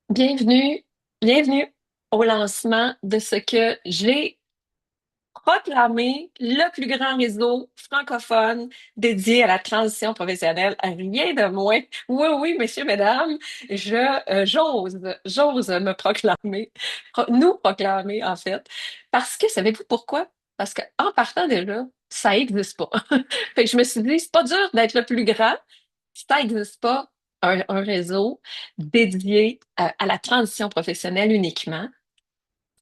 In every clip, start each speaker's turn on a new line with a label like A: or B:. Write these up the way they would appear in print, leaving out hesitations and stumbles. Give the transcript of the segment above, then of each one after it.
A: Bienvenue, bienvenue au lancement de ce que j'ai proclamé le plus grand réseau francophone dédié à la transition professionnelle. Rien de moins. Oui, oui, messieurs, mesdames, j'ose me proclamer, nous proclamer en fait, parce que savez-vous pourquoi? Parce que en partant de là, ça n'existe pas. Fait que je me suis dit, c'est pas dur d'être le plus grand. Ça n'existe pas un réseau dédié à la transition professionnelle uniquement,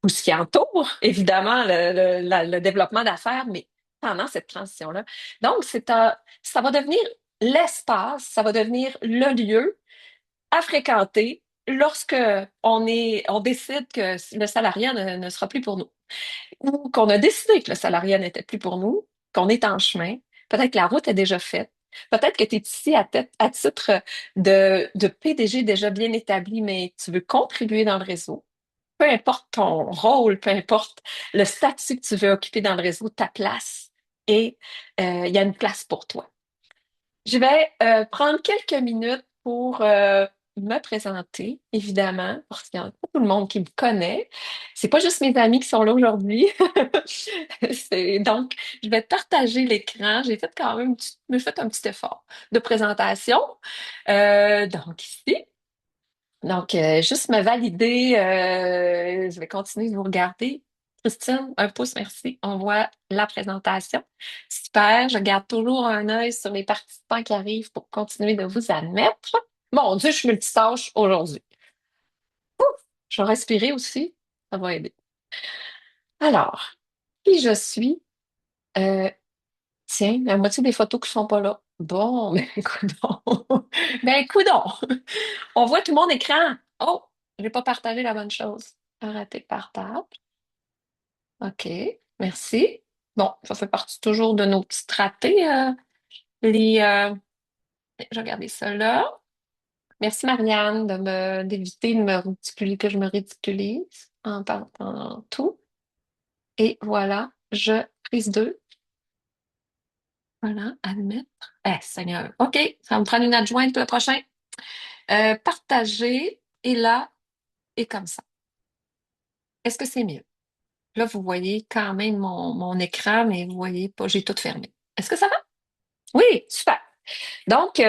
A: ou ce qui entoure évidemment le développement d'affaires, mais pendant cette transition-là. Donc, ça va devenir l'espace, ça va devenir le lieu à fréquenter lorsque on décide que le salariat ne sera plus pour nous, ou qu'on a décidé que le salariat n'était plus pour nous, qu'on est en chemin. Peut-être que la route est déjà faite. Peut-être que tu es ici à titre de PDG déjà bien établi, mais tu veux contribuer dans le réseau. Peu importe ton rôle, peu importe le statut que tu veux occuper dans le réseau, ta place et il y a une place pour toi. Je vais prendre quelques minutes pour me présenter, évidemment, parce qu'il y a pas tout le monde qui me connaît. C'est pas juste mes amis qui sont là aujourd'hui. Donc, je vais partager l'écran. J'ai fait quand même, me fait un petit effort de présentation. Donc, ici. Donc, juste me valider. Je vais continuer de vous regarder. Christine, un pouce, merci. On voit la présentation. Super. Je garde toujours un œil sur les participants qui arrivent pour continuer de vous admettre. Mon Dieu, je suis multitâche aujourd'hui. Je vais respirer aussi. Ça va aider. Alors, qui je suis? Euh, Tiens, la moitié des photos qui sont pas là. Bon, ben, coudonc. Ben, coudonc. On voit tout mon écran. Oh, j'ai pas partagé la bonne chose. Raté partage. OK, merci. Bon, ça fait partie toujours de nos petits ratés. Les, euh, je vais regarder ça là. Merci Marianne d'éviter de me ridiculiser, que je me ridiculise en partant tout. Et voilà, je prise 2. Voilà, admettre. Eh, Seigneur. OK, ça va me prendre une adjointe pour le prochain. Partager. Et là, et comme ça. Est-ce que c'est mieux? Là, vous voyez quand même mon écran, mais vous voyez pas, j'ai tout fermé. Est-ce que ça va? Oui, super. Donc,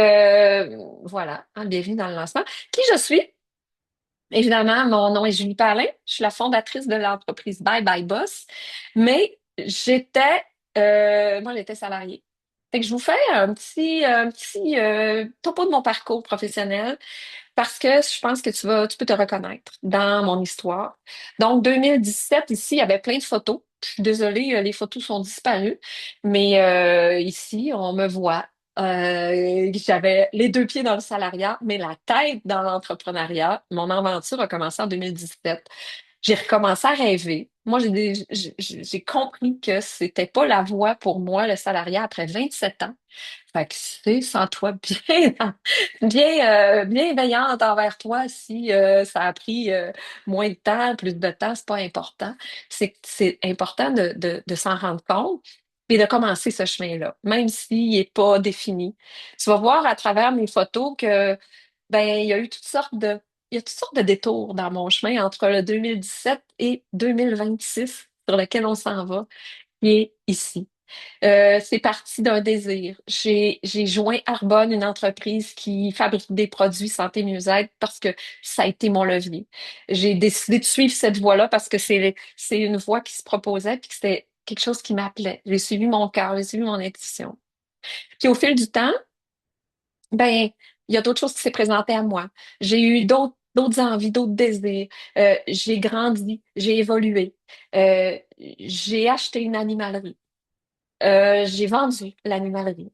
A: voilà, hein, bienvenue dans le lancement. Qui je suis? Évidemment, mon nom est Julie Palin. Je suis la fondatrice de l'entreprise Bye Bye Boss, mais moi, j'étais salariée. Fait que je vous fais un petit topo de mon parcours professionnel parce que je pense que tu peux te reconnaître dans mon histoire. Donc, 2017, ici, il y avait plein de photos. Je suis désolée, les photos sont disparues, mais ici, on me voit. J'avais les deux pieds dans le salariat, mais la tête dans l'entrepreneuriat. Mon aventure a commencé en 2017. J'ai recommencé à rêver. Moi, j'ai compris que c'était pas la voie pour moi, le salariat, après 27 ans. Fait que c'est sans toi bien, bienveillante envers toi si ça a pris moins de temps, plus de temps, c'est pas important. C'est important de s'en rendre compte et de commencer ce chemin-là, même s'il n'est pas défini. Tu vas voir à travers mes photos que ben il y a eu il y a toutes sortes de détours dans mon chemin entre le 2017 et 2026 sur lequel on s'en va, qui est ici. C'est parti d'un désir. J'ai joint Arbonne, une entreprise qui fabrique des produits santé mieux-être parce que ça a été mon levier. J'ai décidé de suivre cette voie-là parce que c'est une voie qui se proposait puis que c'était quelque chose qui m'appelait. J'ai suivi mon cœur, j'ai suivi mon intuition. Puis au fil du temps, ben il y a d'autres choses qui s'est présentées à moi. J'ai eu d'autres envies, d'autres désirs. J'ai grandi, j'ai évolué. Euh, j'ai acheté une animalerie. J'ai vendu l'animalerie.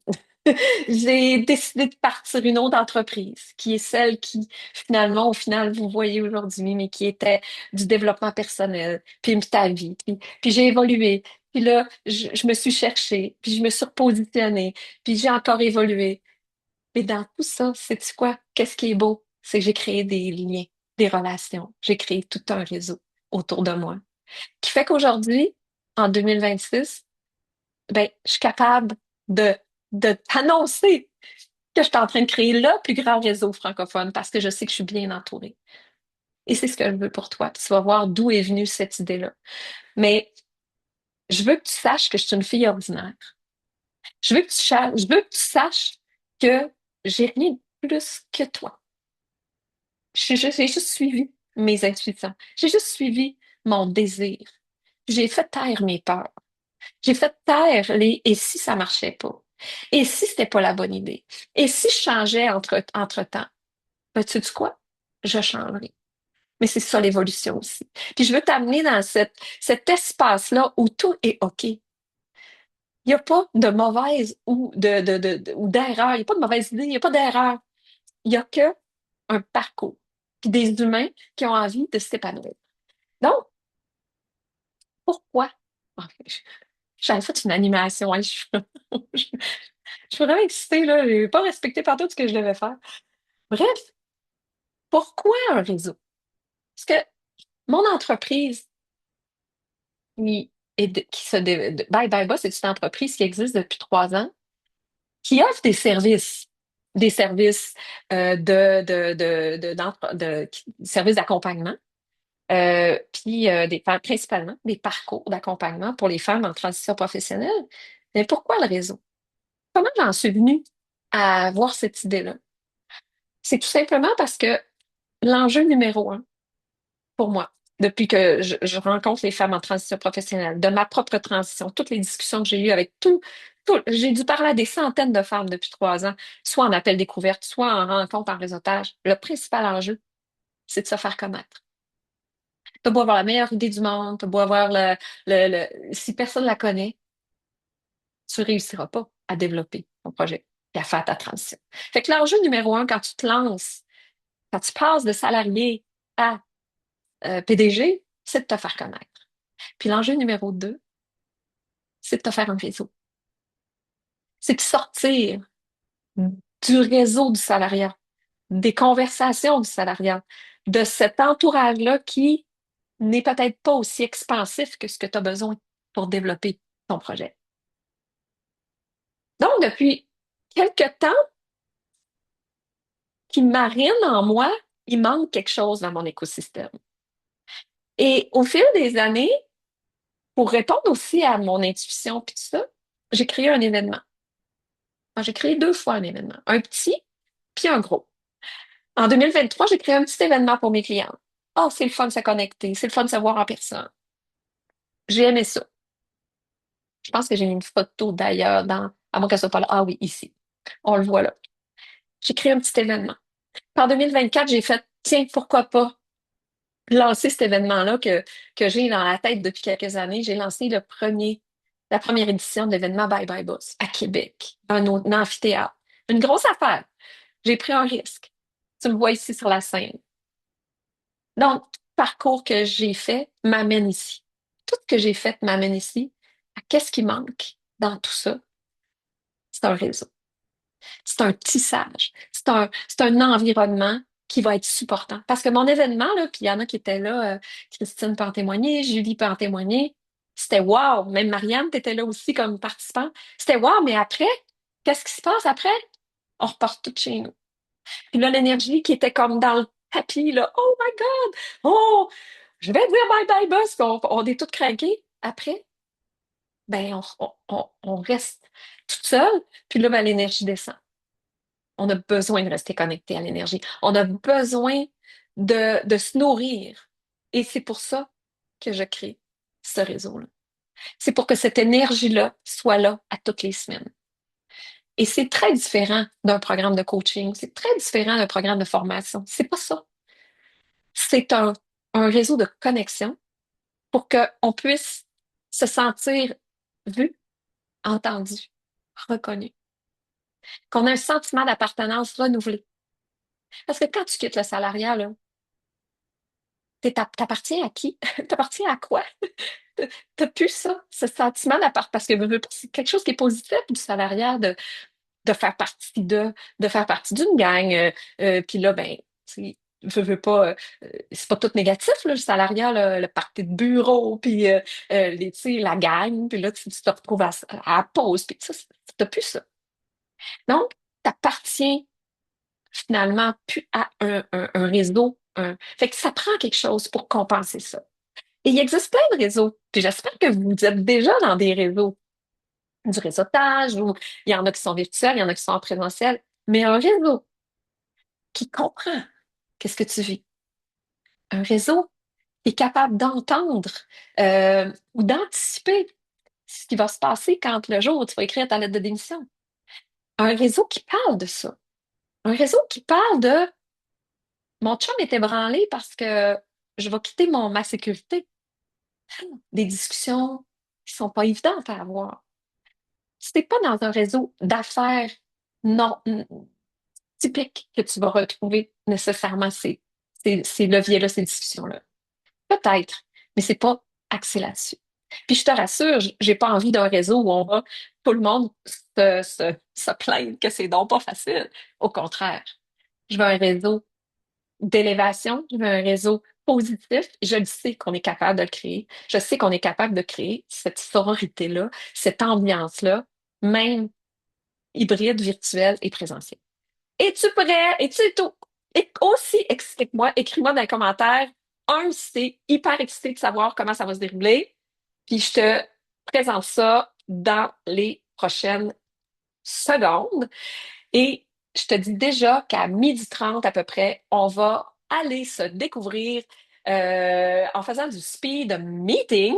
A: J'ai décidé de partir une autre entreprise, qui est celle qui, finalement, au final, vous voyez aujourd'hui, mais qui était du développement personnel, puis ta vie. Puis j'ai évolué. Puis là, je me suis cherchée, puis je me suis repositionnée, puis j'ai encore évolué. Mais dans tout ça, c'est quoi? Qu'est-ce qui est beau? C'est que j'ai créé des liens, des relations. J'ai créé tout un réseau autour de moi. Qui fait qu'aujourd'hui, en 2026, ben, je suis capable de, de t'annoncer que je suis en train de créer le plus grand réseau francophone parce que je sais que je suis bien entourée. Et c'est ce que je veux pour toi. Puis tu vas voir d'où est venue cette idée-là. Mais je veux que tu saches que je suis une fille ordinaire. Je veux que tu saches que j'ai rien de plus que toi. J'ai juste suivi mes intuitions. J'ai juste suivi mon désir. J'ai fait taire mes peurs. J'ai fait taire les et si ça marchait pas? Et si c'était pas la bonne idée? Et si je changeais entre-temps? Ben, tu sais quoi? Je changerai. Mais c'est ça l'évolution aussi. Puis je veux t'amener dans cet espace-là où tout est OK. Il n'y a pas de mauvaise ou ou d'erreur. Il n'y a pas de mauvaise idée. Il n'y a pas d'erreur. Il n'y a que un parcours. Puis des humains qui ont envie de s'épanouir. Donc, pourquoi? Ah, j'avais fait une animation. Hein, je suis vraiment excitée, là. Je n'ai pas respecté partout ce que je devais faire. Bref, pourquoi un réseau? Parce que mon entreprise, Bye Bye Boss, c'est une entreprise qui existe depuis 3 ans, qui offre des services services d'accompagnement, principalement des parcours d'accompagnement pour les femmes en transition professionnelle. Mais pourquoi le réseau? Comment j'en suis venue à avoir cette idée-là? C'est tout simplement parce que l'enjeu numéro un pour moi, depuis que je rencontre les femmes en transition professionnelle, de ma propre transition, toutes les discussions que j'ai eues avec j'ai dû parler à des centaines de femmes depuis 3 ans, soit en appel découverte, soit en rencontre, en réseautage. Le principal enjeu, c'est de se faire connaître. T'as beau avoir la meilleure idée du monde, t'as beau avoir si personne la connaît, tu réussiras pas à développer ton projet et à faire ta transition. Fait que l'enjeu numéro un, quand tu te lances, quand tu passes de salarié à PDG, c'est de te faire connaître. Puis l'enjeu numéro deux, c'est de te faire un réseau. C'est de sortir du réseau du salariat, des conversations du salariat, de cet entourage-là qui n'est peut-être pas aussi expansif que ce que tu as besoin pour développer ton projet. Donc, depuis quelque temps qu'il marine en moi, il manque quelque chose dans mon écosystème. Et au fil des années, pour répondre aussi à mon intuition puis tout ça, j'ai créé un événement. Moi, j'ai créé 2 fois un événement, un petit puis un gros. En 2023, j'ai créé un petit événement pour mes clients. Oh, c'est le fun de se connecter, c'est le fun de se voir en personne. J'ai aimé ça. Je pense que j'ai mis une photo d'ailleurs à moins qu'elle soit pas là. Ah oui, ici. On le voit là. J'ai créé un petit événement. Puis en 2024, j'ai fait, tiens, pourquoi pas lancer cet événement-là que j'ai dans la tête depuis quelques années. J'ai lancé la première édition de l'événement Bye Bye Boss à Québec, un amphithéâtre. Une grosse affaire. J'ai pris un risque. Tu me vois ici sur la scène. Donc, tout le parcours que j'ai fait m'amène ici. Tout ce que j'ai fait m'amène ici. Qu'est-ce qui manque dans tout ça? C'est un réseau. C'est un tissage. C'est un environnement qui va être supportant. Parce que mon événement, là, puis il y en a qui étaient là, Christine peut en témoigner, Julie peut en témoigner, c'était wow. Même Marianne, t'étais là aussi comme participant. C'était wow, mais après, qu'est-ce qui se passe après? On repart tout chez nous. Puis là, l'énergie qui était comme dans le tapis, là, oh my God! Oh! Je vais dire bye bye boss, puis on est toutes craquées. Après, ben, on reste toute seule, puis là, ben, l'énergie descend. On a besoin de rester connecté à l'énergie. On a besoin de se nourrir. Et c'est pour ça que je crée ce réseau-là. C'est pour que cette énergie-là soit là à toutes les semaines. Et c'est très différent d'un programme de coaching. C'est très différent d'un programme de formation. C'est pas ça. C'est un réseau de connexion pour qu'on puisse se sentir vu, entendu, reconnu. Qu'on ait un sentiment d'appartenance renouvelé. Parce que quand tu quittes le salariat, là, t'appartiens à qui? T'appartiens à quoi? T'as plus ça, ce sentiment d'appart parce que c'est quelque chose qui est positif du salariat de faire partie de faire partie d'une gang. Puis là, ben, tu sais, veux pas, c'est pas tout négatif, là, le salariat, là, le party de bureau, puis tu sais, la gang, puis là, tu te retrouves à la pause, puis ça, t'as plus ça. Donc, t'appartiens finalement plus à un réseau Fait que ça prend quelque chose pour compenser ça. Et il existe plein de réseaux. Puis j'espère que vous êtes déjà dans des réseaux, du réseautage, où il y en a qui sont virtuels, il y en a qui sont en présentiel, mais un réseau qui comprend qu'est-ce que tu vis. Un réseau qui est capable d'entendre ou d'anticiper ce qui va se passer quand le jour où tu vas écrire ta lettre de démission. Un réseau qui parle de ça. Un réseau qui parle de mon chum est ébranlé parce que je vais quitter ma sécurité. Des discussions qui sont pas évidentes à avoir. C'est pas dans un réseau d'affaires non typique que tu vas retrouver nécessairement ces leviers-là, ces discussions-là. Peut-être, mais c'est pas axé là-dessus. Puis je te rassure, j'ai pas envie d'un réseau où on va tout le monde se plaindre que c'est donc pas facile. Au contraire, je veux un réseau d'élévation, je veux un réseau positif. Je le sais qu'on est capable de le créer. Je sais qu'on est capable de créer cette sororité-là, cette ambiance-là, même hybride, virtuelle et présentielle. Es-tu prêt? Es-tu tout? Et aussi, explique-moi, écris-moi dans les commentaires. Un, si t'es hyper excité de savoir comment ça va se dérouler. Puis je te présente ça dans les prochaines secondes. Et je te dis déjà qu'à 12h30 à peu près, on va aller se découvrir en faisant du speed meeting.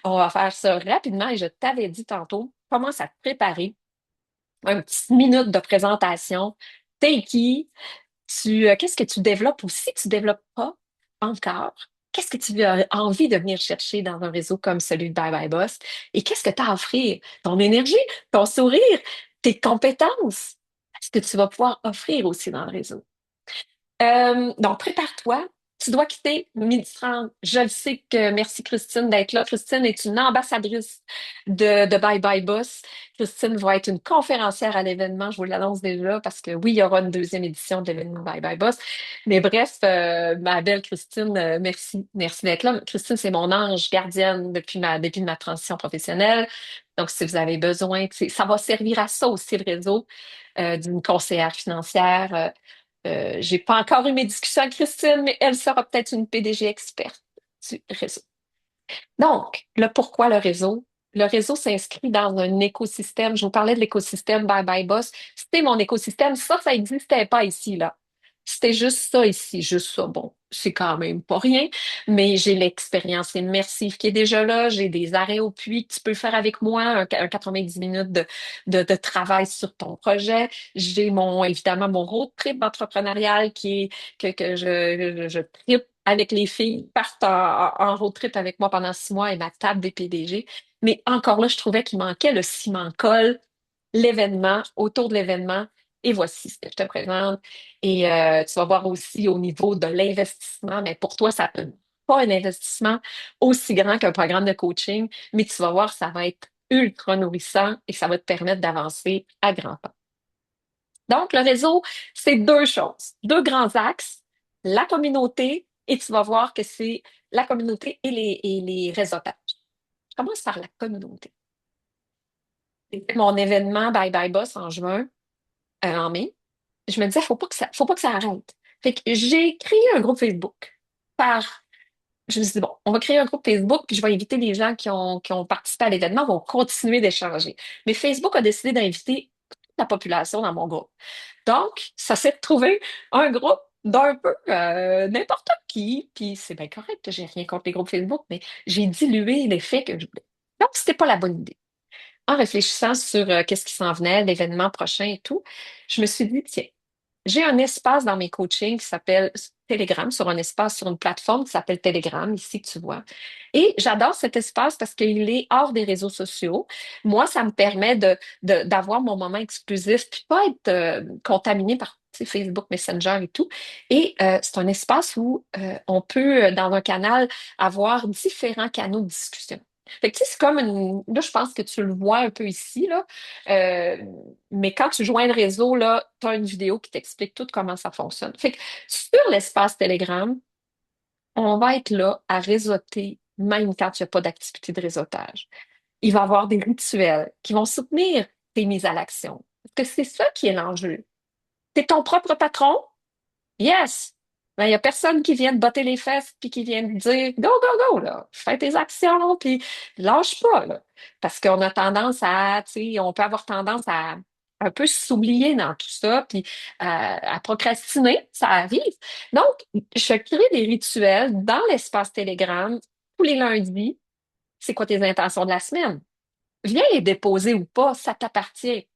A: On va faire ça rapidement et je t'avais dit tantôt, commence à te préparer. Un petit minute de présentation. T'es qui? Qu'est-ce que tu développes ou si tu développes pas encore? Qu'est-ce que tu as envie de venir chercher dans un réseau comme celui de Bye Bye Boss? Et qu'est-ce que tu as à offrir? Ton énergie, ton sourire, tes compétences. Est-ce que tu vas pouvoir offrir aussi dans le réseau? Donc, prépare-toi. Tu dois quitter 12h30. Je le sais que merci Christine d'être là. Christine est une ambassadrice de Bye Bye Boss. Christine va être une conférencière à l'événement. Je vous l'annonce déjà parce que oui, il y aura une deuxième édition de l'événement Bye Bye Boss. Mais bref, ma belle Christine, merci. Merci d'être là. Christine, c'est mon ange gardienne depuis ma transition professionnelle. Donc, si vous avez besoin, ça va servir à ça aussi le réseau d'une conseillère financière. J'ai pas encore eu mes discussions avec Christine, mais elle sera peut-être une PDG experte du réseau. Donc, le pourquoi le réseau? Le réseau s'inscrit dans un écosystème. Je vous parlais de l'écosystème Bye Bye Boss. C'était mon écosystème. Ça n'existait pas ici, là. C'était juste ça ici, juste ça. Bon, c'est quand même pas rien, mais j'ai l'expérience immersive qui est déjà là. J'ai des arrêts au puits que tu peux faire avec moi, un 90 minutes de travail sur ton projet. J'ai évidemment, mon road trip entrepreneurial que je tripe avec les filles, partent en road trip avec moi pendant 6 mois et ma table des PDG. Mais encore là, je trouvais qu'il manquait le ciment colle, l'événement, autour de l'événement. Et voici ce que je te présente. Et tu vas voir aussi au niveau de l'investissement, mais pour toi, ça peut pas un investissement aussi grand qu'un programme de coaching, mais tu vas voir, ça va être ultra nourrissant et ça va te permettre d'avancer à grands pas. Donc, le réseau, c'est deux choses, deux grands axes, la communauté, et tu vas voir que c'est la communauté et les réseautages. Je commence par la communauté. C'était mon événement Bye Bye Boss en juin, en mai. Je me disais, faut pas que ça arrête. Fait que j'ai créé un groupe Facebook par je me suis dit, bon, on va créer un groupe Facebook, puis je vais inviter les gens qui ont participé à l'événement, vont continuer d'échanger. Mais Facebook a décidé d'inviter toute la population dans mon groupe. Donc, ça s'est trouvé un groupe d'un peu n'importe qui, puis c'est bien correct, j'ai rien contre les groupes Facebook, mais j'ai dilué l'effet que je voulais. Donc, c'était pas la bonne idée. En réfléchissant sur qu'est-ce qui s'en venait, l'événement prochain et tout, je me suis dit, tiens, j'ai un espace dans mes coachings qui s'appelle Telegram, sur un espace, sur une plateforme qui s'appelle Telegram, ici que tu vois. Et j'adore cet espace parce qu'il est hors des réseaux sociaux. Moi, ça me permet d'avoir mon moment exclusif, puis pas être contaminé par tu sais, Facebook Messenger et tout. Et c'est un espace où on peut, dans un canal, avoir différents canaux de discussion. Fait que, tu sais, c'est comme une... Là, je pense que tu le vois un peu ici, là. Euh, mais quand tu joins le réseau, là, tu as une vidéo qui t'explique tout comment ça fonctionne. Fait que sur l'espace Telegram, on va être là à réseauter, même quand il n'y a pas d'activité de réseautage. Il va y avoir des rituels qui vont soutenir tes mises à l'action. Parce que c'est ça qui est l'enjeu. Tu es ton propre patron? Yes. Ben, il y a personne qui vient te botter les fesses puis qui vient te dire go, go, go, là, fais tes actions, puis lâche pas, là. Parce qu'on a tendance à, tu sais, on peut avoir tendance à un peu s'oublier dans tout ça, puis à procrastiner, ça arrive. Donc, je crée des rituels dans l'espace Telegram tous les lundis. C'est quoi tes intentions de la semaine? Viens les déposer ou pas, ça t'appartient.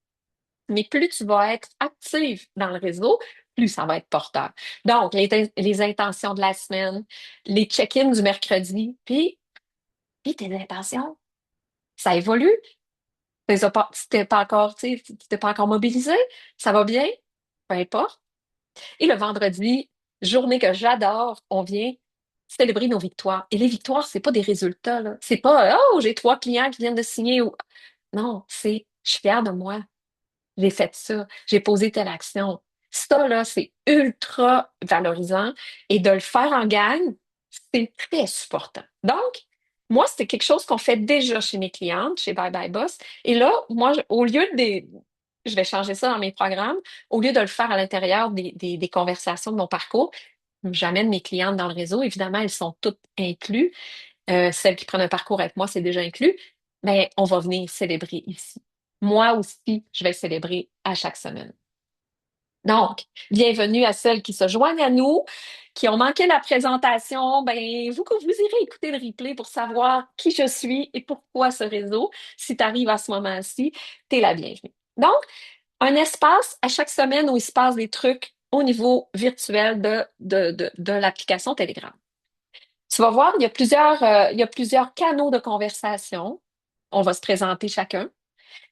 A: Mais plus tu vas être active dans le réseau, plus ça va être porteur. Donc, les intentions de la semaine, les check-ins du mercredi, puis tes intentions, ça évolue. Tu t'es pas encore, tu t'es pas encore mobilisé, ça va bien, peu importe. Et le vendredi, journée que j'adore, on vient célébrer nos victoires. Et les victoires, c'est pas des résultats, là. C'est pas, oh, j'ai 3 clients qui viennent de signer. Non, c'est, je suis fière de moi. J'ai fait ça, j'ai posé telle action. Ça, là, c'est ultra valorisant et de le faire en gang, c'est très supportant. Donc, moi, c'était quelque chose qu'on fait déjà chez mes clientes, chez Bye Bye Boss. Et là, moi, au lieu je vais changer ça dans mes programmes, au lieu de le faire à l'intérieur des conversations de mon parcours, j'amène mes clientes dans le réseau. Évidemment, elles sont toutes incluses. Celles qui prennent un parcours avec moi, c'est déjà inclus. Mais on va venir célébrer ici. Moi aussi, je vais célébrer à chaque semaine. Donc, bienvenue à celles qui se joignent à nous, qui ont manqué la présentation. Ben, vous irez écouter le replay pour savoir qui je suis et pourquoi ce réseau. Si tu arrives à ce moment-ci, tu es la bienvenue. Donc, un espace à chaque semaine où il se passe des trucs au niveau virtuel de l'application Telegram. Tu vas voir, il y a plusieurs canaux de conversation. On va se présenter chacun.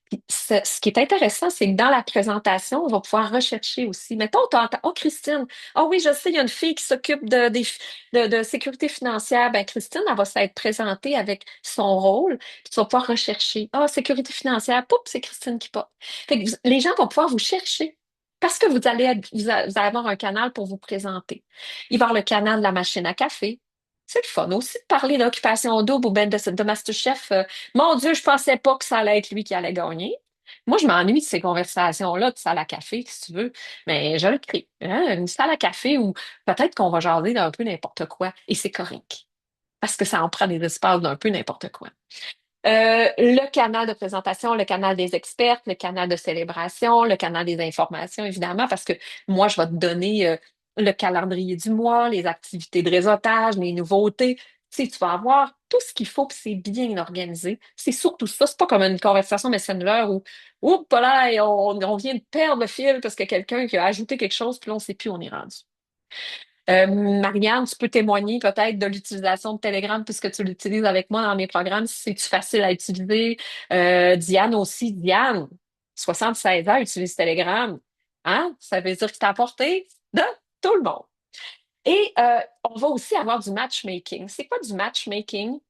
A: Puis ce qui est intéressant, c'est que dans la présentation, on va pouvoir rechercher aussi. Mettons, oh, Christine, oh oui, je sais, il y a une fille qui s'occupe de sécurité financière. Ben, Christine, elle va s'être présentée avec son rôle. Puis tu vas pouvoir rechercher. Ah, sécurité financière, poup, c'est Christine qui porte. Fait que les gens vont pouvoir vous chercher parce que vous allez avoir un canal pour vous présenter. Il va y avoir le canal de la machine à café. C'est le fun aussi de parler d'occupation double ou ben de MasterChef. Mon Dieu, je pensais pas que ça allait être lui qui allait gagner. Moi, je m'ennuie de ces conversations-là de salle à café, si tu veux. Mais je le crée. Hein, une salle à café où peut-être qu'on va jaser d'un peu n'importe quoi. Et c'est correct. Parce que ça en prend des espaces d'un peu n'importe quoi. Le canal de présentation, le canal des experts, le canal de célébration, le canal des informations, évidemment, parce que moi, je vais te donner le calendrier du mois, les activités de réseautage, les nouveautés. Tu sais, tu vas avoir tout ce qu'il faut, puis c'est bien organisé. C'est surtout ça. C'est pas comme une conversation Messenger où, oups, là, et on vient de perdre le fil parce que quelqu'un qui a ajouté quelque chose, puis là, on sait plus où on est rendu. Marianne, tu peux témoigner peut-être de l'utilisation de Telegram puisque tu l'utilises avec moi dans mes programmes, si c'est facile à utiliser. Diane aussi, Diane, 76 ans, utilise Telegram. Hein? Ça veut dire que c'est à portée de tout le monde. Et on va aussi avoir du matchmaking. C'est quoi du matchmaking?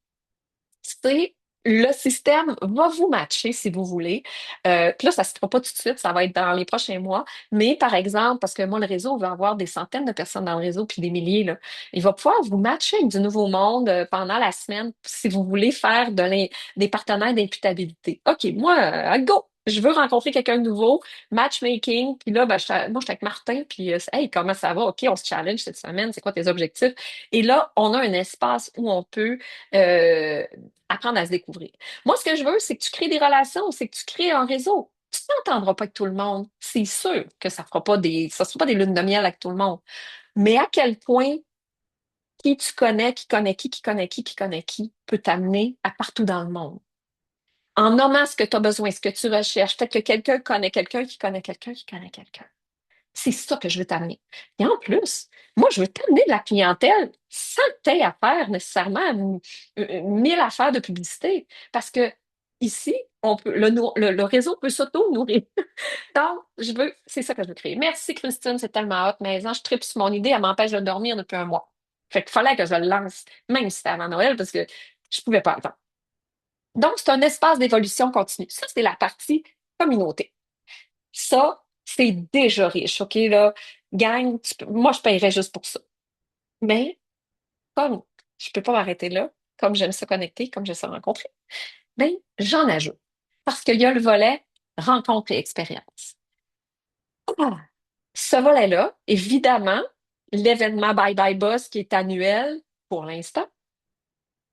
A: C'est le système va vous matcher si vous voulez. Puis là, ça ne se fera pas tout de suite, ça va être dans les prochains mois. Mais par exemple, parce que moi, le réseau va avoir des centaines de personnes dans le réseau, puis des milliers, là, il va pouvoir vous matcher avec du nouveau monde pendant la semaine si vous voulez faire des partenaires d'imputabilité. OK, moi, go! Je veux rencontrer quelqu'un de nouveau, matchmaking, puis là, ben, moi, je suis avec Martin, puis hey, comment ça va? OK, on se challenge cette semaine, c'est quoi tes objectifs? Et là, on a un espace où on peut euh, apprendre à se découvrir. Moi, ce que je veux, c'est que tu crées des relations, c'est que tu crées un réseau. Tu t'entendras pas avec tout le monde. C'est sûr que ça sera pas des lunes de miel avec tout le monde. Mais à quel point qui tu connais, qui connaît qui connaît qui connaît qui, peut t'amener à partout dans le monde. En nommant ce que tu as besoin, ce que tu recherches. Peut-être que quelqu'un connaît quelqu'un qui connaît quelqu'un qui connaît quelqu'un. C'est ça que je veux t'amener. Et en plus, moi, je veux t'amener de la clientèle sans que tu aies à faire nécessairement 1000 affaires de publicité. Parce que ici, le réseau peut s'auto-nourrir. Donc, c'est ça que je veux créer. Merci, Christine, c'est tellement hot. Mais je tripe sur mon idée, elle m'empêche de dormir depuis un mois. Fait qu'il fallait que je le lance, même si c'était avant Noël, parce que je pouvais pas attendre. Donc, c'est un espace d'évolution continue. Ça, c'est la partie communauté. Ça, c'est déjà riche, OK, là? Gang, moi, je paierais juste pour ça. Mais, comme je peux pas m'arrêter là, comme j'aime ça connecter, comme j'aime ça rencontrer, ben, j'en ajoute. Parce qu'il y a le volet rencontre et expérience. Ah, ce volet-là, évidemment, l'événement Bye Bye Boss qui est annuel pour l'instant.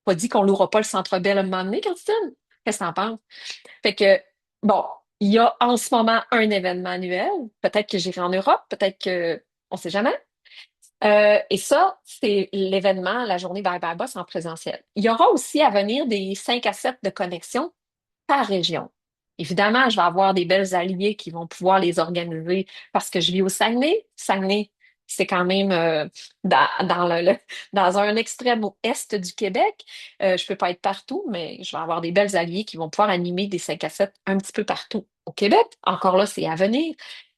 A: Pas dit qu'on louera pas le Centre Bell à un moment donné, Christine. Qu'est-ce que t'en penses? Fait que, bon, il y a en ce moment un événement annuel. Peut-être que j'irai en Europe, peut-être que, on sait jamais. Et ça, c'est l'événement, la journée Bye Bye Boss en présentiel. Il y aura aussi à venir des 5 à 7 de connexion par région. Évidemment, je vais avoir des belles alliées qui vont pouvoir les organiser parce que je vis au Saguenay. Saguenay, c'est quand même dans un extrême au est du Québec. Je peux pas être partout, mais je vais avoir des belles alliées qui vont pouvoir animer des 5 à 7 un petit peu partout au Québec. Encore là, c'est à venir.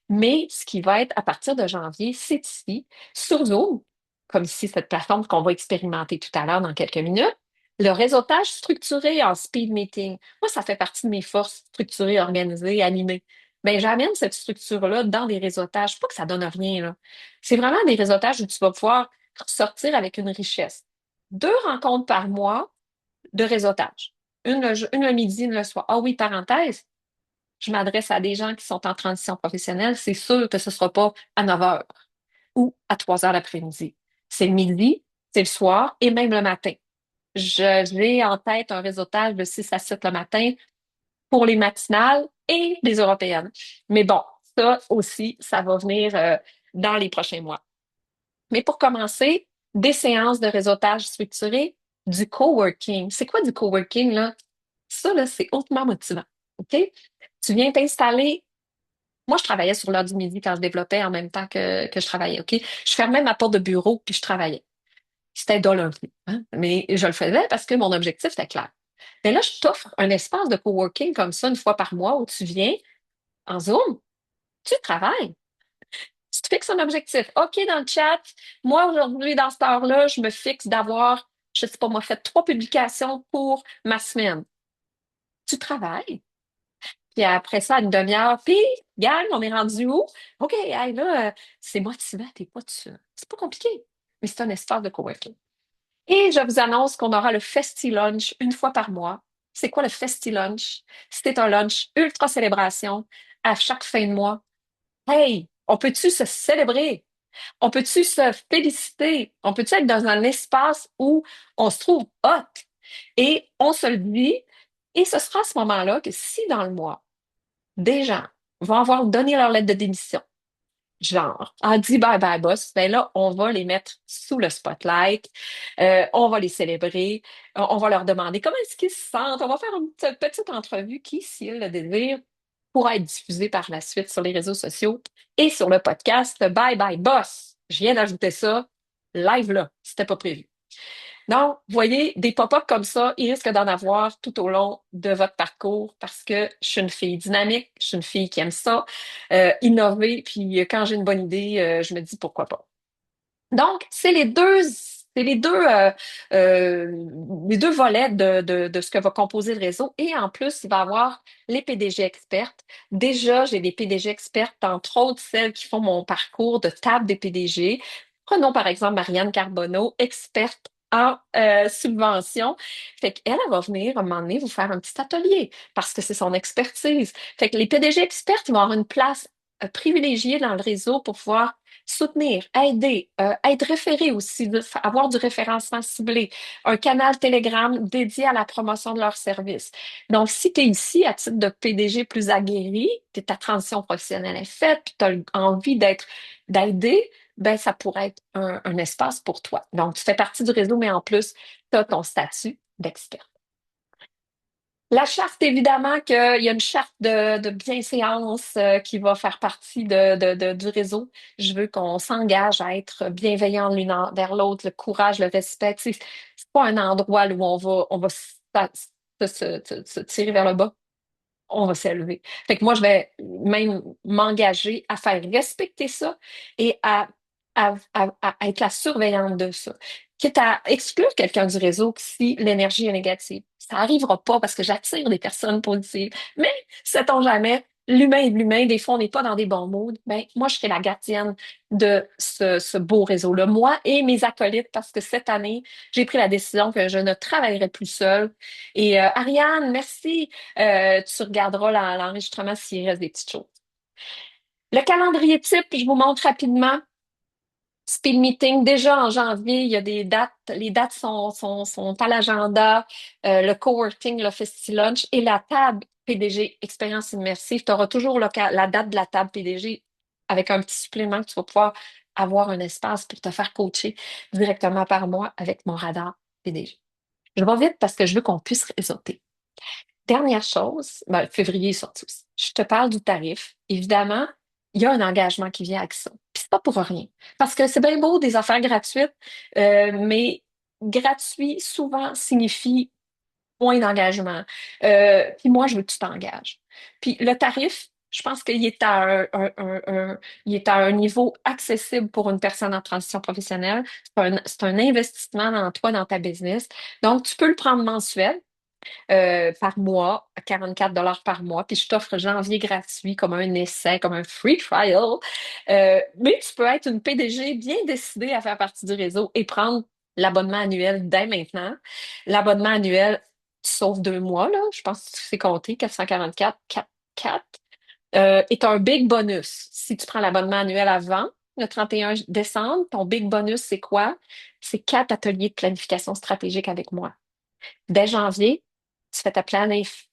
A: Mais ce qui va être à partir de janvier, c'est ici, sur Zoom, comme ici, cette plateforme qu'on va expérimenter tout à l'heure dans quelques minutes. Le réseautage structuré en speed meeting. Moi, ça fait partie de mes forces, structurées, organisées, animées. Ben, j'amène cette structure-là dans des réseautages. Pas que ça donne rien, là. C'est vraiment des réseautages où tu vas pouvoir sortir avec une richesse. 2 rencontres par mois de réseautage. Une le midi, une le soir. Ah oui, parenthèse, je m'adresse à des gens qui sont en transition professionnelle. C'est sûr que ce ne sera pas à 9 heures ou à 3 heures l'après-midi. C'est le midi, c'est le soir et même le matin. J'ai en tête un réseautage de 6 à 7 le matin pour les matinales et les européennes. Mais bon, ça aussi, ça va venir dans les prochains mois. Mais pour commencer, des séances de réseautage structuré, du coworking. C'est quoi du coworking, là? Ça, là, c'est hautement motivant. OK? Tu viens t'installer. Moi, je travaillais sur l'heure du midi quand je développais en même temps que je travaillais. OK? Je fermais ma porte de bureau puis je travaillais. C'était dole un peu, hein. Mais je le faisais parce que mon objectif était clair. Mais là, je t'offre un espace de coworking comme ça une fois par mois où tu viens en Zoom, tu travailles, tu te fixes un objectif. OK, dans le chat, moi, aujourd'hui, dans cette heure-là, je me fixe d'avoir, je sais pas moi, fait 3 publications pour ma semaine. Tu travailles. Puis après ça, à une demi-heure, puis, gang, on est rendu où? OK, hey, là, c'est motivant, t'es pas tout seul. C'est pas compliqué, mais c'est un espace de coworking. Et je vous annonce qu'on aura le Festi Lunch une fois par mois. C'est quoi le Festi Lunch? C'est un lunch ultra célébration à chaque fin de mois. Hey, on peut-tu se célébrer? On peut-tu se féliciter? On peut-tu être dans un espace où on se trouve hot? Et on se le dit. Et ce sera à ce moment-là que si dans le mois, des gens vont avoir donné leur lettre de démission, genre, a dit bye bye boss, ben là, on va les mettre sous le spotlight, on va les célébrer, on va leur demander comment est-ce qu'ils se sentent, on va faire une petite entrevue qui, s'ils le désirent, pourra être diffusée par la suite sur les réseaux sociaux et sur le podcast Bye Bye Boss. Je viens d'ajouter ça live là, c'était pas prévu. Donc, vous voyez, des pop-up comme ça, il risque d'en avoir tout au long de votre parcours parce que je suis une fille dynamique, je suis une fille qui aime ça, innover, puis quand j'ai une bonne idée, je me dis pourquoi pas. Donc, c'est les deux volets de ce que va composer le réseau. Et en plus, il va y avoir les PDG expertes. Déjà, j'ai des PDG expertes, entre autres celles qui font mon parcours de table des PDG. Prenons par exemple Marianne Carbonneau, experte en subvention. Fait qu'elle, elle va venir à un moment donné vous faire un petit atelier parce que c'est son expertise. Fait que les PDG expertes, ils vont avoir une place privilégiée dans le réseau pour pouvoir soutenir, aider, être référé aussi, avoir du référencement ciblé, un canal Telegram dédié à la promotion de leurs services. Donc, si tu es ici à titre de PDG plus aguerri, ta transition professionnelle est faite, puis tu as envie d'aider, ben ça pourrait être un espace pour toi. Donc, tu fais partie du réseau, mais en plus, tu as ton statut d'expert. La charte, évidemment, qu'il y a une charte de bienséance qui va faire partie du réseau. Je veux qu'on s'engage à être bienveillant l'une envers l'autre, le courage, le respect. Tu sais, c'est pas un endroit où on va se tirer vers le bas. On va s'élever. Fait que moi, je vais même m'engager à faire respecter ça et à être la surveillante de ça. Quitte à exclure quelqu'un du réseau si l'énergie est négative. Ça n'arrivera pas parce que j'attire des personnes positives. Mais, sait-on jamais, l'humain est de l'humain, des fois, on n'est pas dans des bons moods. Ben, moi, je serai la gardienne de ce beau réseau-là. Moi et mes acolytes, parce que cette année, j'ai pris la décision que je ne travaillerai plus seule. Et Ariane, merci. Tu regarderas l'enregistrement s'il reste des petites choses. Le calendrier type, je vous montre rapidement. Speed meeting, déjà en janvier, il y a des dates. Les dates sont à l'agenda. Le coworking, le Festi-Lunch et la table PDG Expérience immersive. Tu auras toujours la date de la table PDG avec un petit supplément que tu vas pouvoir avoir un espace pour te faire coacher directement par moi avec mon radar PDG. Je vais vite parce que je veux qu'on puisse réseauter. Dernière chose, ben, février est sorti aussi. Je te parle du tarif. Évidemment, il y a un engagement qui vient avec ça. Puis c'est pas pour rien. Parce que c'est bien beau des affaires gratuites, mais gratuit souvent signifie moins d'engagement. Puis moi, je veux que tu t'engages. Puis le tarif, je pense qu'il est à il est à un niveau accessible pour une personne en transition professionnelle. C'est un investissement dans toi, dans ta business. Donc, tu peux le prendre mensuel par mois, à 44 par mois, puis je t'offre janvier gratuit comme un essai, comme un free trial. Mais tu peux être une PDG bien décidée à faire partie du réseau et prendre l'abonnement annuel dès maintenant. L'abonnement annuel, sauf 2 mois, là, je pense que c'est compté, 444, 4, est un big bonus. Si tu prends l'abonnement annuel avant le 31 décembre, ton big bonus, c'est quoi? C'est 4 ateliers de planification stratégique avec moi. Dès janvier, tu fais ta planif.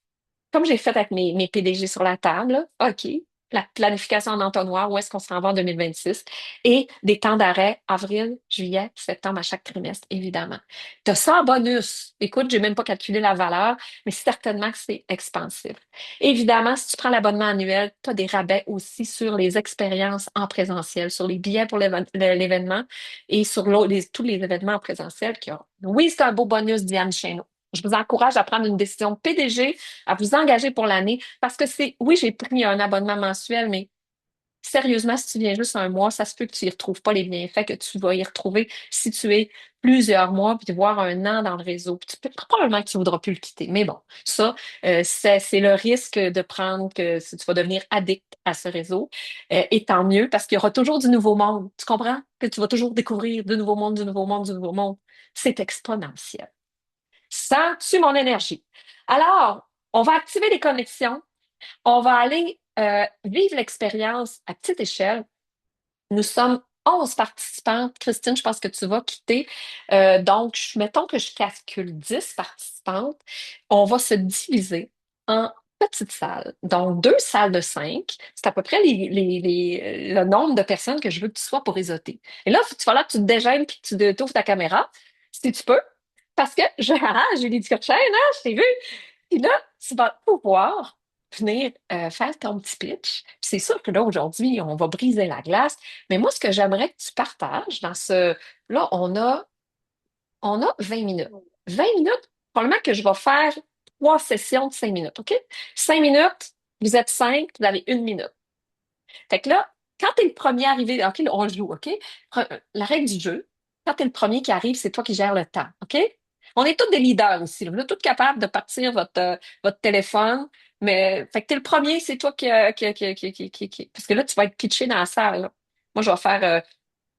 A: Comme j'ai fait avec mes PDG sur la table, là, OK, la planification en entonnoir, où est-ce qu'on s'en va en 2026, et des temps d'arrêt, avril, juillet, septembre à chaque trimestre, évidemment. Tu as ça en bonus. Écoute, j'ai même pas calculé la valeur, mais certainement que c'est expansif. Évidemment, si tu prends l'abonnement annuel, tu as des rabais aussi sur les expériences en présentiel, sur les billets pour l'événement et sur tous les événements en présentiel qu'il y a. Oui, c'est un beau bonus, Diane Chesneau. Je vous encourage à prendre une décision PDG, à vous engager pour l'année, parce que oui, j'ai pris un abonnement mensuel, mais sérieusement, si tu viens juste un mois, ça se peut que tu y retrouves pas les bienfaits que tu vas y retrouver si tu es plusieurs mois, puis voir un an dans le réseau. Puis probablement que tu voudras plus le quitter. Mais bon, ça, c'est le risque de prendre que si tu vas devenir addict à ce réseau. Et tant mieux, parce qu'il y aura toujours du nouveau monde. Tu comprends? Que tu vas toujours découvrir du nouveau monde, du nouveau monde, du nouveau monde. C'est exponentiel. Sens-tu mon énergie? Alors, on va activer les connexions. On va aller vivre l'expérience à petite échelle. Nous sommes 11 participantes. Christine, je pense que tu vas quitter. Donc, mettons que je calcule 10 participantes. On va se diviser en petites salles. Donc, 2 salles de 5. C'est à peu près le nombre de personnes que je veux que tu sois pour réseauter. Et là, il va falloir que tu te dégaines et que tu ouvres ta caméra, si tu peux. Parce que Julie Ducourchaine, hein, je t'ai vu. Puis là, tu vas pouvoir venir faire ton petit pitch. Puis c'est sûr que là, aujourd'hui, on va briser la glace. Mais moi, ce que j'aimerais que tu partages dans ce... Là, on a 20 minutes. 20 minutes, probablement que je vais faire 3 sessions de 5 minutes, OK? 5 minutes, vous êtes 5, vous avez 1 minute. Fait que là, quand tu es le premier arrivé, OK, on joue, OK? La règle du jeu, quand tu es le premier qui arrive, c'est toi qui gères le temps, OK? On est tous des leaders ici. Là. On est tous capables de partir votre téléphone, mais fait que tu es le premier, c'est toi Parce que là, tu vas être pitché dans la salle. Là. Moi, je vais faire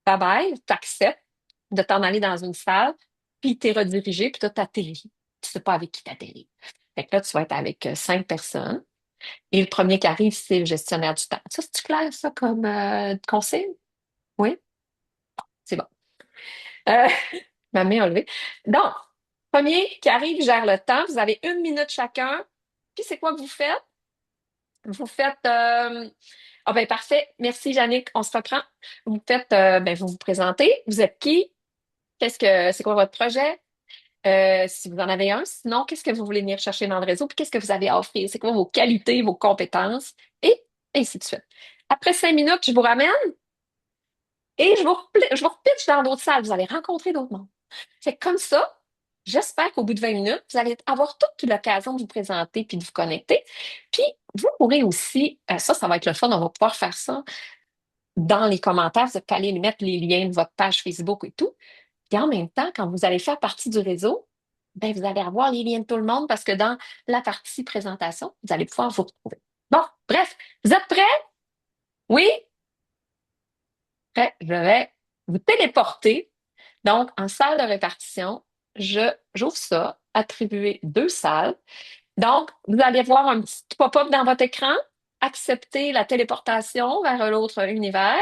A: bye-bye, t'acceptes de t'en aller dans une salle, puis t'es redirigé, puis toi, t'atterris. Tu sais pas avec qui t'atterris. Fait que là, tu vas être avec 5 personnes. Et le premier qui arrive, c'est le gestionnaire du temps. Ça, c'est clair, ça, comme conseil? Oui, c'est bon. Euh, ma main est levée. Donc, premier qui arrive gère le temps. Vous avez 1 minute chacun. Puis, c'est quoi que vous faites? Vous faites... Ah ben parfait. Merci, Yannick. On se reprend. Vous faites... ben, vous vous présentez. Vous êtes qui? C'est quoi votre projet? Si vous en avez un. Sinon, qu'est-ce que vous voulez venir chercher dans le réseau? Puis qu'est-ce que vous avez à offrir? C'est quoi vos qualités, vos compétences? Et ainsi de suite. Après 5 minutes, je vous ramène et je vous repitche dans d'autres salles. Vous allez rencontrer d'autres mondes. C'est comme ça. J'espère qu'au bout de 20 minutes, vous allez avoir toute l'occasion de vous présenter puis de vous connecter. Puis, vous pourrez aussi, ça va être le fun, on va pouvoir faire ça dans les commentaires. Vous allez aller mettre les liens de votre page Facebook et tout. Et en même temps, quand vous allez faire partie du réseau, ben, vous allez avoir les liens de tout le monde parce que dans la partie présentation, vous allez pouvoir vous retrouver. Bon, bref, vous êtes prêts? Oui? Prêts? Je vais vous téléporter. Donc, en salle de répartition, j'ouvre ça, attribuer 2 salles. Donc, vous allez voir un petit pop-up dans votre écran, accepter la téléportation vers l'autre univers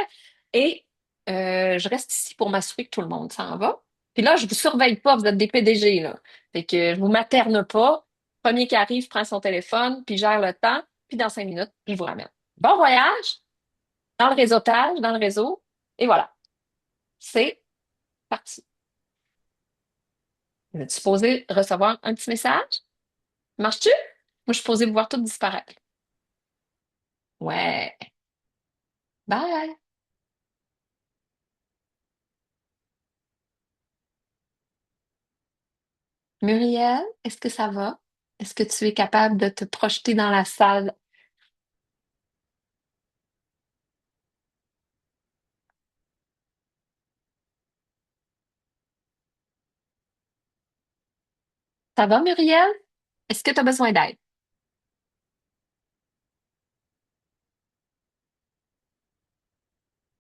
A: et Je reste ici pour m'assurer que tout le monde s'en va. Puis là, je vous surveille pas, vous êtes des PDG, là. Fait que je vous materne pas. Premier qui arrive prend son téléphone, puis gère le temps, puis dans 5 minutes, je vous ramène. Bon voyage, dans le réseautage, dans le réseau, et voilà, c'est parti. Es-tu supposé recevoir un petit message? Marches-tu? Moi, je suis supposée vous voir tout disparaître. Ouais. Bye. Muriel, est-ce que ça va? Est-ce que tu es capable de te projeter dans la salle? Ça va, Muriel? Est-ce que tu as besoin d'aide?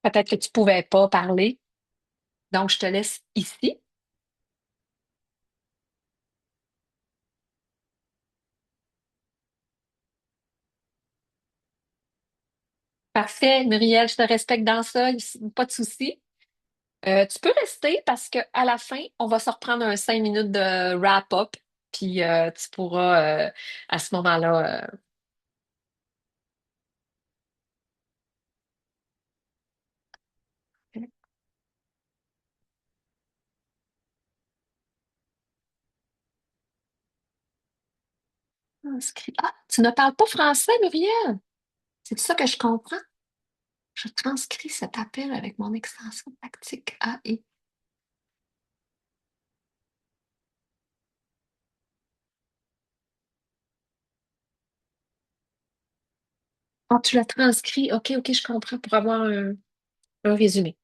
A: Peut-être que tu pouvais pas parler, donc je te laisse ici. Parfait, Muriel, je te respecte dans ça, pas de souci. Tu peux rester parce que à la fin, on va se reprendre un 5 minutes de wrap-up, puis tu pourras à ce moment-là. Ah, tu ne parles pas français, Muriel? C'est ça que je comprends. Je transcris cet appel avec mon extension tactique AI. Ah, tu l'as transcrit. OK, OK, je comprends pour avoir un résumé.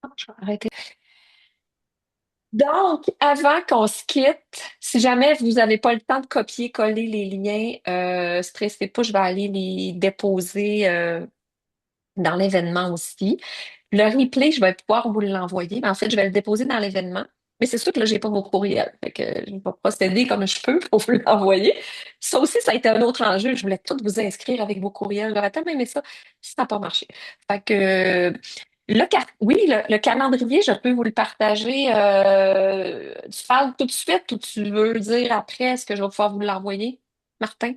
A: Ah, je vais arrêter. Donc, avant qu'on se quitte, si jamais vous n'avez pas le temps de copier-coller les liens, stressez pas, je vais aller les déposer dans l'événement aussi. Le replay, je vais pouvoir vous l'envoyer. Mais en fait, je vais le déposer dans l'événement. Mais c'est sûr que là, j'ai pas vos courriels. Fait que je vais procéder comme je peux pour vous l'envoyer. Ça aussi, ça a été un autre enjeu. Je voulais tout vous inscrire avec vos courriels. J'aurais tellement aimé ça. Ça n'a pas marché. Fait que oui, le calendrier, je peux vous le partager. Tu parles tout de suite ou tu veux dire après, est-ce que je vais pouvoir vous l'envoyer, Martin?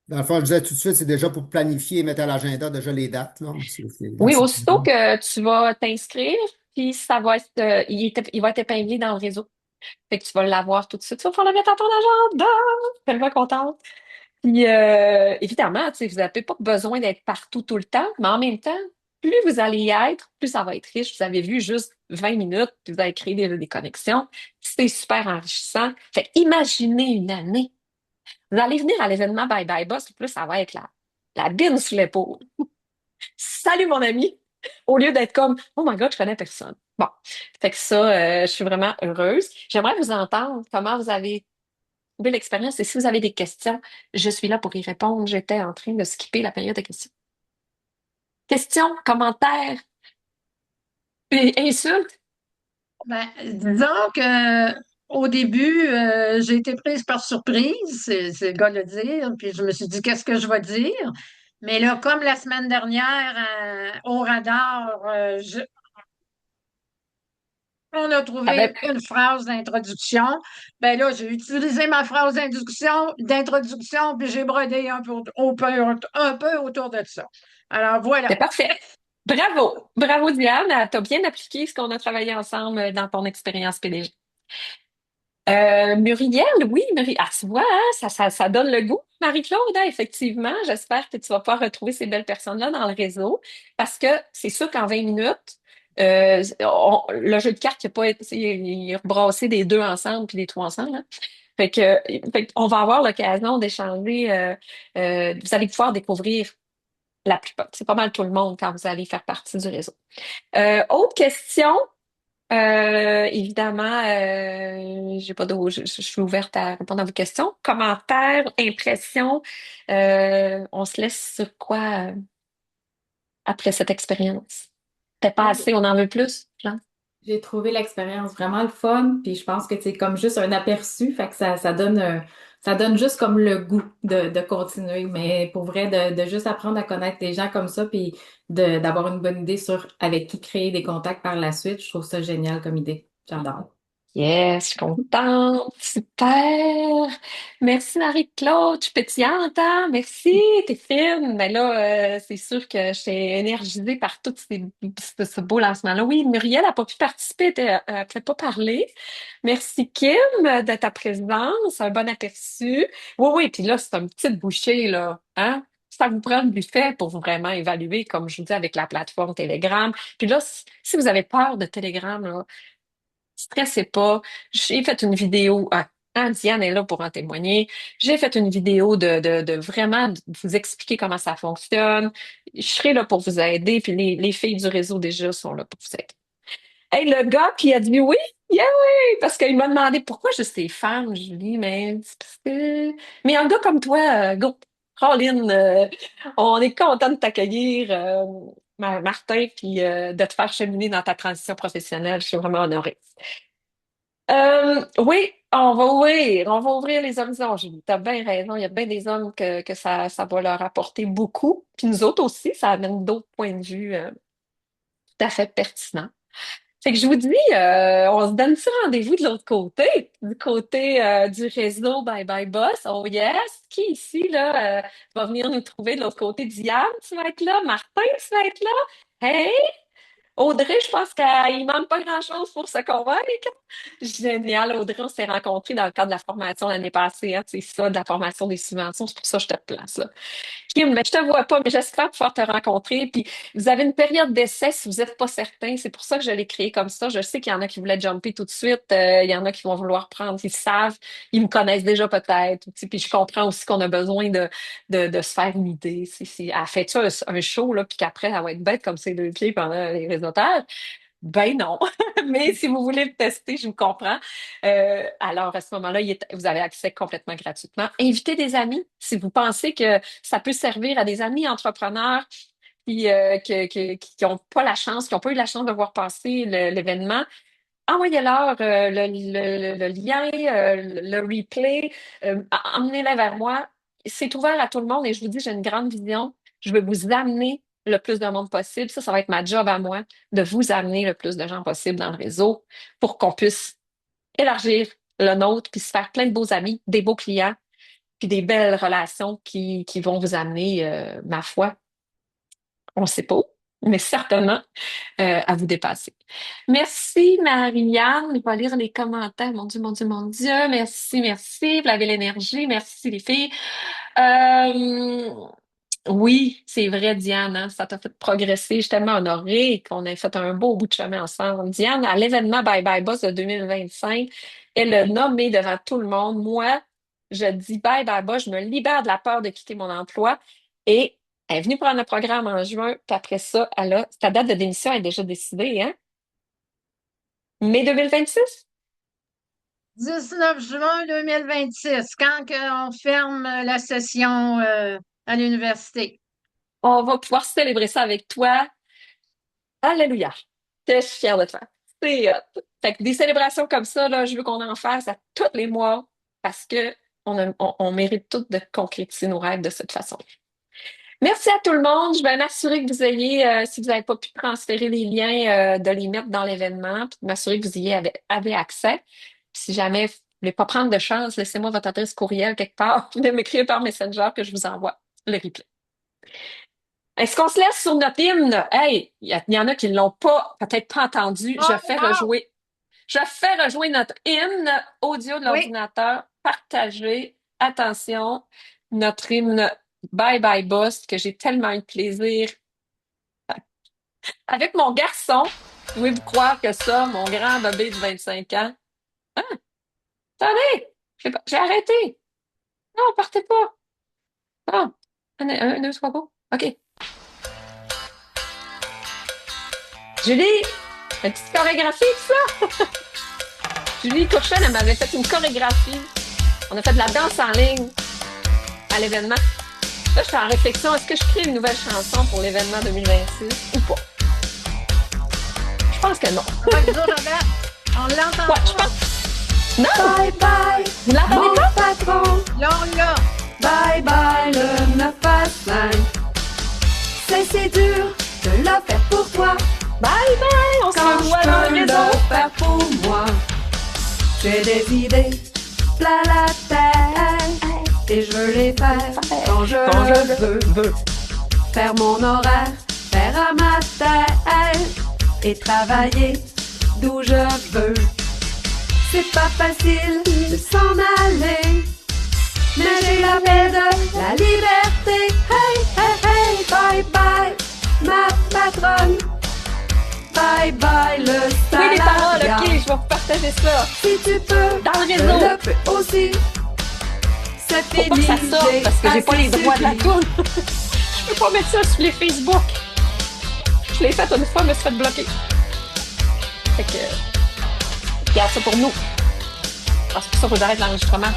B: Dans le fond, je disais tout de suite, c'est déjà pour planifier et mettre à l'agenda déjà les dates, là.
A: Oui,
B: C'est-
A: aussitôt que tu vas t'inscrire, puis ça va être, il va être épinglé dans le réseau. Fait que tu vas l'avoir tout de suite. Tu vas pouvoir le mettre dans ton agenda. Je suis tellement contente. Puis, évidemment, tu sais, vous n'avez pas besoin d'être partout tout le temps, mais en même temps, plus vous allez y être, plus ça va être riche. Vous avez vu juste 20 minutes, puis vous avez créé des connexions. C'est super enrichissant. Fait que imaginez une année. Vous allez venir à l'événement Bye Bye Boss, plus ça va être la bine sur l'épaule. Salut mon ami, au lieu d'être comme oh my God, je connais personne. Bon, fait que ça, je suis vraiment heureuse. J'aimerais vous entendre comment vous avez trouvé l'expérience et si vous avez des questions, je suis là pour y répondre. J'étais en train de skipper la période de questions. Questions, commentaires et insultes.
C: Ben, disons que au début, j'ai été prise par surprise, c'est le gars de le dire, puis je me suis dit qu'est-ce que je vais dire. Mais là, comme la semaine dernière, au radar, on a
A: Ah ben,
C: trouvé une phrase d'introduction. Ben là, j'ai utilisé ma phrase d'introduction, puis j'ai brodé un peu autour de ça. Alors
A: c'est
C: voilà.
A: parfait. Bravo. Bravo Diane, tu as bien appliqué ce qu'on a travaillé ensemble dans ton expérience PDG. Muriel, oui, ah, tu vois, hein, ça donne le goût. Marie-Claude, hein, effectivement, j'espère que tu vas pouvoir retrouver ces belles personnes-là dans le réseau parce que c'est sûr qu'en 20 minutes, le jeu de cartes, il a pas été, il a rebrassé des deux ensemble puis des trois ensemble. Hein. On va avoir l'occasion d'échanger. Vous allez pouvoir découvrir la plupart. C'est pas mal tout le monde quand vous allez faire partie du réseau. Autre question? Évidemment, j'ai pas de, je suis ouverte à répondre à vos questions. Commentaires, impressions, on se laisse sur quoi après cette expérience? Peut-être pas assez, on en veut plus, Jean?
D: J'ai trouvé l'expérience vraiment le fun, puis je pense que c'est comme juste un aperçu, fait que ça donne ça donne juste comme le goût de continuer. Mais pour vrai, de juste apprendre à connaître des gens comme ça, puis d'avoir une bonne idée sur avec qui créer des contacts par la suite, je trouve ça génial comme idée. J'adore.
A: Yes, je suis contente. Super. Merci Marie-Claude. Je suis pétillante, hein? Merci, t'es fine. Mais là, c'est sûr que j'étais énergisée par tout ce beau lancement-là. Oui, Muriel n'a pas pu participer, elle ne pouvait pas parler. Merci Kim de ta présence, un bon aperçu. Oui, oui, puis là, c'est un petit bouchée, là. Hein? Ça vous prend le buffet pour vraiment évaluer, comme je vous dis, avec la plateforme Telegram. Puis là, si vous avez peur de Telegram, là, stressez pas. J'ai fait une vidéo. Diane est là pour en témoigner. J'ai fait une vidéo de vraiment vous expliquer comment ça fonctionne. Je serai là pour vous aider. Puis les filles du réseau déjà sont là pour vous aider. Hey, le gars qui a dit oui, yeah, oui, parce qu'il m'a demandé pourquoi juste les femmes. Je lui dis, mais c'est parce que. Mais un gars comme toi, go, Caroline, on est content de t'accueillir, Martin, puis de te faire cheminer dans ta transition professionnelle. Je suis vraiment honorée. Oui, on va ouvrir les horizons, Julie. T'as bien raison, il y a bien des hommes que ça va leur apporter beaucoup. Puis nous autres aussi, ça amène d'autres points de vue tout à fait pertinents. Fait que je vous dis, on se donne ce rendez-vous de l'autre côté, du côté du réseau Bye Bye Boss. Oh yes! Qui ici, là, va venir nous trouver de l'autre côté? Diane, tu vas être là? Martin, tu vas être là? Hey! Audrey, je pense qu'il manque pas grand-chose pour se convaincre. Génial, Audrey, on s'est rencontrés dans le cadre de la formation l'année passée, hein, c'est ça, de la formation des subventions, c'est pour ça que je te place là. Kim, mais je te vois pas, mais j'espère pouvoir te rencontrer. Puis vous avez une période d'essai si vous n'êtes pas certain. C'est pour ça que je l'ai créé comme ça. Je sais qu'il y en a qui voulaient jumper tout de suite. Il y en a qui vont vouloir prendre, ils savent, ils me connaissent déjà peut-être. Tu sais, puis je comprends aussi qu'on a besoin de se faire une idée. Si elle fait ça un show, là, puis qu'après, elle va être bête comme ses deux pieds pendant les réseautages. Ben non. Mais si vous voulez le tester, je vous comprends. Alors, à ce moment-là, vous avez accès complètement gratuitement. Invitez des amis. Si vous pensez que ça peut servir à des amis entrepreneurs qui n'ont pas la chance, qui n'ont pas eu la chance de voir passer l'événement, envoyez-leur le lien, le replay, emmenez-les vers moi. C'est ouvert à tout le monde et je vous dis, j'ai une grande vision. Je veux vous amener le plus de monde possible. Ça va être ma job à moi, de vous amener le plus de gens possible dans le réseau pour qu'on puisse élargir le nôtre, puis se faire plein de beaux amis, des beaux clients, puis des belles relations qui vont vous amener, ma foi, on ne sait pas où, mais certainement à vous dépasser. Merci, Marianne. Je vais lire les commentaires. Mon Dieu, mon Dieu, mon Dieu. Merci, merci. Vous avez l'énergie. Merci, les filles. Euh, oui, c'est vrai, Diane, hein, ça t'a fait progresser. Je suis tellement honorée qu'on ait fait un beau bout de chemin ensemble. Diane, à l'événement Bye Bye Boss de 2025, elle a nommé devant tout le monde. Moi, je dis Bye Bye Boss, je me libère de la peur de quitter mon emploi. Et elle est venue prendre le programme en juin, puis après ça, sa date de démission est déjà décidée, hein? Mai 2026?
C: 19 juin 2026, quand on ferme la session à l'université.
A: On va pouvoir célébrer ça avec toi. Alléluia. Je suis fière de toi. C'est hot. Fait que des célébrations comme ça, là, je veux qu'on en fasse à tous les mois parce que on mérite tous de concrétiser nos rêves de cette façon. Merci à tout le monde. Je vais m'assurer que vous ayez, si vous n'avez pas pu transférer les liens, de les mettre dans l'événement, puis de m'assurer que vous y avez accès. Puis si jamais vous ne voulez pas prendre de chance, laissez-moi votre adresse courriel quelque part, puis de m'écrire par Messenger que je vous envoie le replay. Est-ce qu'on se laisse sur notre hymne? Hey, il y en a qui ne l'ont pas, peut-être pas entendu.
C: Oh non!
A: Je fais rejouer notre hymne audio de
C: Oui,
A: l'ordinateur. Partagez. Attention, notre hymne Bye Bye Boss, que j'ai tellement eu de plaisir avec mon garçon. Pouvez-vous croire que ça, mon grand bébé de 25 ans? Ah, attendez, j'ai arrêté. Non, partez pas. Bon, un, deux, trois, go. OK. Julie, une petite chorégraphie de ça? Julie Courchelle, elle m'avait fait une chorégraphie. On a fait de la danse en ligne à l'événement. Là, je suis en réflexion. Est-ce que je crée une nouvelle chanson pour l'événement 2026 ou pas? Je pense que non.
C: On va le dire, Robert. On l'entend
A: Ouais, je
C: pas.
A: pense. Non!
E: Bye bye,
A: Vous l'entendez
E: mon
A: pas?
E: patron.
C: Là, on l'a.
E: Bye bye, le 9 à 5. C'est dur de le faire pour toi.
A: Bye bye! On se
E: Quand
A: revoit
E: je
A: dans
E: peux
A: le
E: le
A: réseau.
E: faire pour moi. J'ai des idées plein la tête. Et je veux les faire quand je le veux. Faire mon horaire, faire à ma tête. Et travailler d'où je veux. C'est pas facile de s'en aller. Mais j'ai la paix de la liberté. Hey, hey, hey, bye bye, ma patronne. Bye bye, le
A: Oui, les paroles,
E: salariat.
A: ok, je vais vous partager ça.
E: Si tu peux,
A: Dans le
E: je
A: réseau.
E: le peux aussi. C'est
A: Faut pas que
E: fini,
A: ça sorte parce que j'ai pas les
E: assez
A: droits de la
E: subi.
A: toune. Je peux pas mettre ça sur les Facebook. Je l'ai fait une fois, je me suis fait bloquer. Fait que, garde ça pour nous. Parce que ça, faut que j'arrête l'enregistrement.